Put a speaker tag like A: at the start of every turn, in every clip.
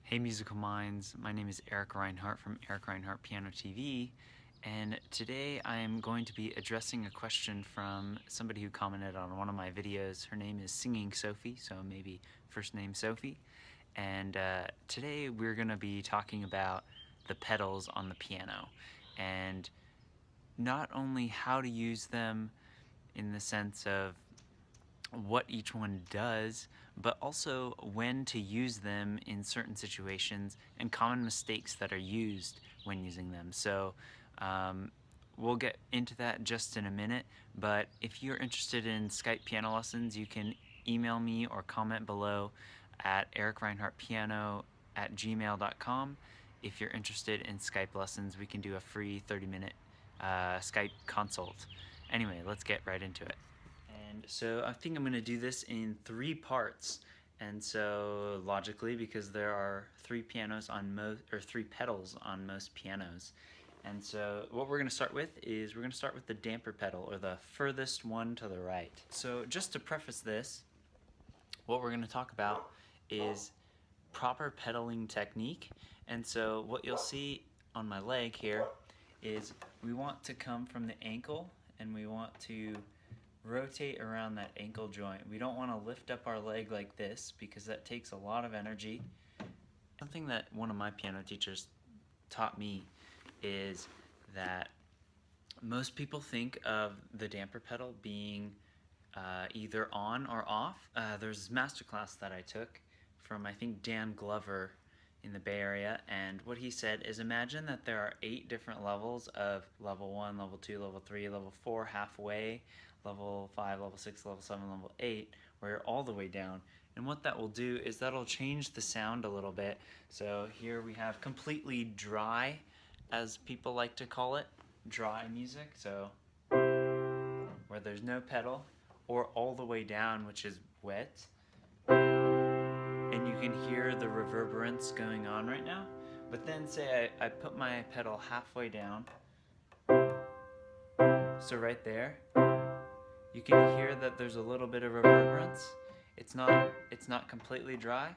A: Hey musical minds, my name is Eric Rinehart from Eric Rinehart Piano TV, and today I am going to be addressing a question from somebody who commented on one of my videos. Her name is Singing Sophie, so maybe first name Sophie, and today we're going to be talking about the pedals on the piano, and not only how to use them in the sense of what each one does, but also when to use them in certain situations and common mistakes that are used when using them. So we'll get into that just in a minute, but if you're interested in Skype piano lessons, you can email me or comment below at ericrinehartpiano@gmail.com. If you're interested in Skype lessons, we can do a free 30-minute Skype consult. Anyway, let's get right into it. And so I think I'm going to do this in 3 parts. And so logically, because there are 3 pianos on most, or 3 pedals on most pianos. And so what we're going to start with is we're going to start with the damper pedal, or the furthest one to the right. So just to preface this, what we're going to talk about is proper pedaling technique. And so what you'll see on my leg here is we want to come from the ankle and we want to rotate around that ankle joint. We don't want to lift up our leg like this because that takes a lot of energy. Something that one of my piano teachers taught me is that most people think of the damper pedal being either on or off. There's this masterclass that I took from, I think, Dan Glover in the Bay Area, and what he said is, imagine that there are 8 different levels of level 1, level 2, level 3, level 4, halfway, level 5, level 6, level 7, level 8, where you're all the way down. And what that will do is that'll change the sound a little bit. So here we have completely dry, as people like to call it, dry music, so where there's no pedal, or all the way down, which is wet. And you can hear the reverberance going on right now. But then say I put my pedal halfway down, so right there, you can hear that there's a little bit of reverberance. It's not completely dry.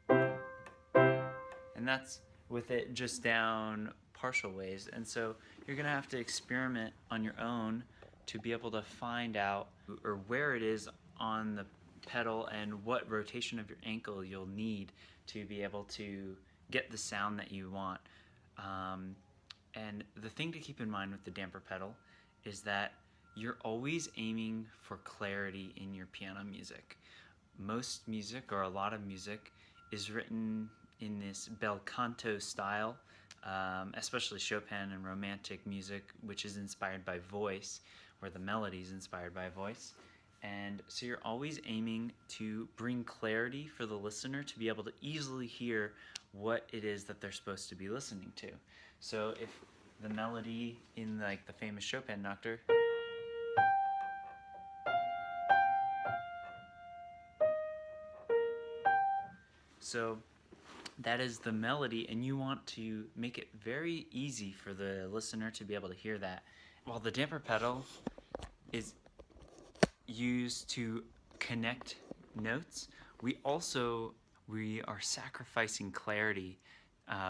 A: And that's with it just down partial ways. And so you're gonna have to experiment on your own to be able to find out or where it is on the pedal and what rotation of your ankle you'll need to be able to get the sound that you want. And the thing to keep in mind with the damper pedal is that you're always aiming for clarity in your piano music. Most music, or a lot of music, is written in this bel canto style, especially Chopin and Romantic music, which is inspired by voice, where the melody is inspired by voice. And so you're always aiming to bring clarity for the listener to be able to easily hear what it is that they're supposed to be listening to. So if the melody in like the famous Chopin Nocturne, so that is the melody, and you want to make it very easy for the listener to be able to hear that. While the damper pedal is used to connect notes, we are sacrificing clarity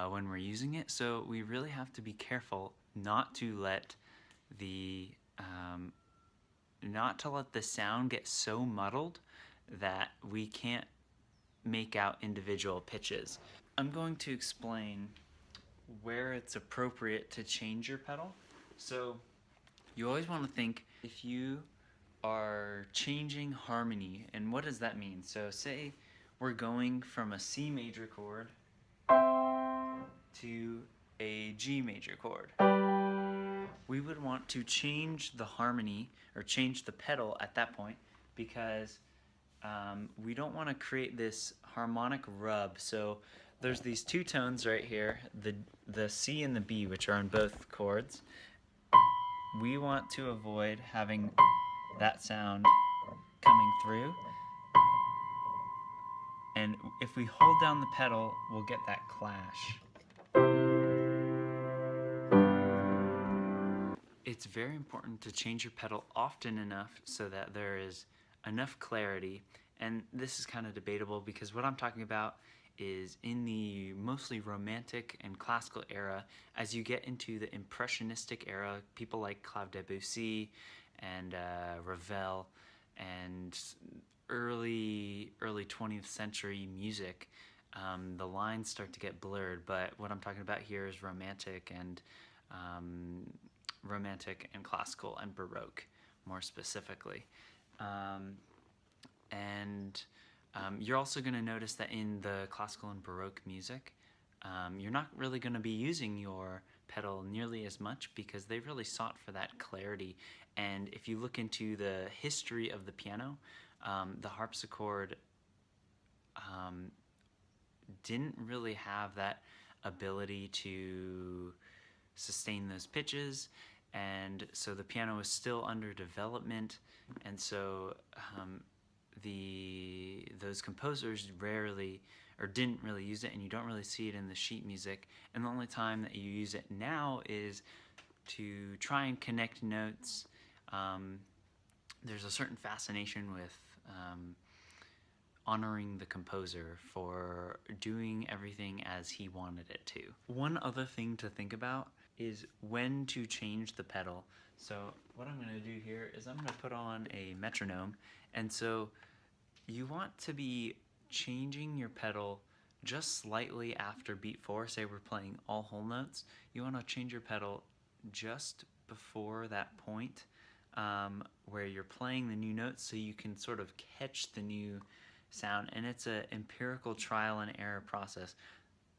A: when we're using it, so we really have to be careful not to let the sound get so muddled that we can't make out individual pitches. I'm going to explain where it's appropriate to change your pedal. So you always want to think, if you are changing harmony, and what does that mean? So say we're going from a C major chord to a G major chord. We would want to change the harmony, or change the pedal at that point, because we don't want to create this harmonic rub. So there's these 2 tones right here, the C and the B, which are on both chords. We want to avoid having that sound coming through, and if we hold down the pedal, we'll get that clash. It's very important to change your pedal often enough so that there is enough clarity, and this is kind of debatable because what I'm talking about is in the mostly romantic and classical era. As you get into the impressionistic era, people like Claude Debussy and Ravel and early 20th century music, the lines start to get blurred. But what I'm talking about here is romantic and classical and Baroque, more specifically. You're also going to notice that in the classical and Baroque music, you're not really going to be using your pedal nearly as much because they really sought for that clarity. And if you look into the history of the piano, the harpsichord didn't really have that ability to sustain those pitches, and so the piano was still under development, and so those composers rarely or didn't really use it, and you don't really see it in the sheet music. And the only time that you use it now is to try and connect notes. There's a certain fascination with honoring the composer for doing everything as he wanted it to. One other thing to think about is when to change the pedal. So what I'm going to do here is I'm going to put on a metronome, and so you want to be changing your pedal just slightly after beat 4. Say we're playing all whole notes. You want to change your pedal just before that point where you're playing the new notes, so you can sort of catch the new sound. And it's an empirical trial and error process.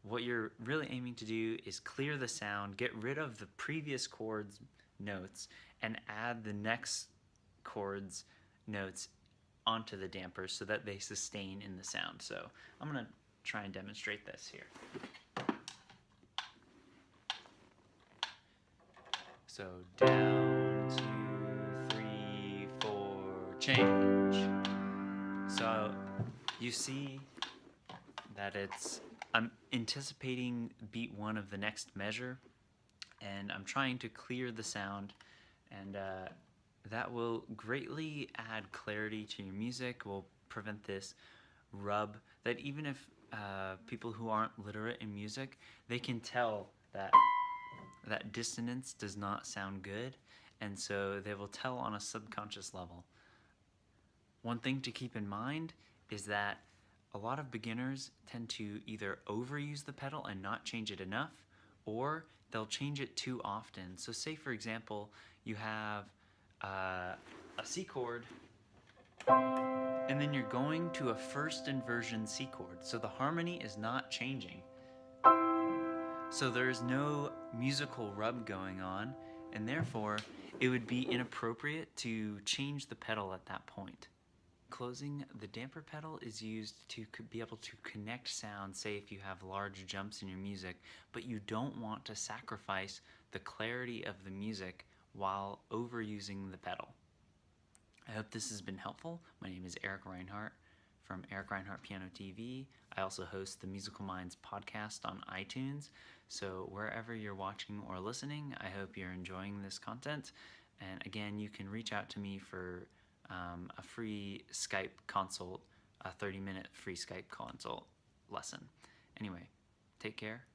A: What you're really aiming to do is clear the sound, get rid of the previous chord's notes, and add the next chord's notes onto the dampers so that they sustain in the sound. So I'm going to try and demonstrate this here. So down, 2, 3, 4, change. So you see that I'm anticipating beat 1 of the next measure, and I'm trying to clear the sound, and that will greatly add clarity to your music, will prevent this rub that even if people who aren't literate in music, they can tell that dissonance does not sound good, and so they will tell on a subconscious level. One thing to keep in mind is that a lot of beginners tend to either overuse the pedal and not change it enough, or they'll change it too often. So say, for example, you have a C chord, and then you're going to a first inversion C chord. So the harmony is not changing. So there's no musical rub going on, and therefore it would be inappropriate to change the pedal at that point. Closing, the damper pedal is used to be able to connect sound, say if you have large jumps in your music, but you don't want to sacrifice the clarity of the music while overusing the pedal. I hope this has been helpful. My name is Eric Rinehart from Eric Rinehart Piano TV. I also host the Musical Minds podcast on iTunes. So wherever you're watching or listening, I hope you're enjoying this content. And again, you can reach out to me for a free Skype consult, a 30-minute free Skype consult lesson. Anyway, take care.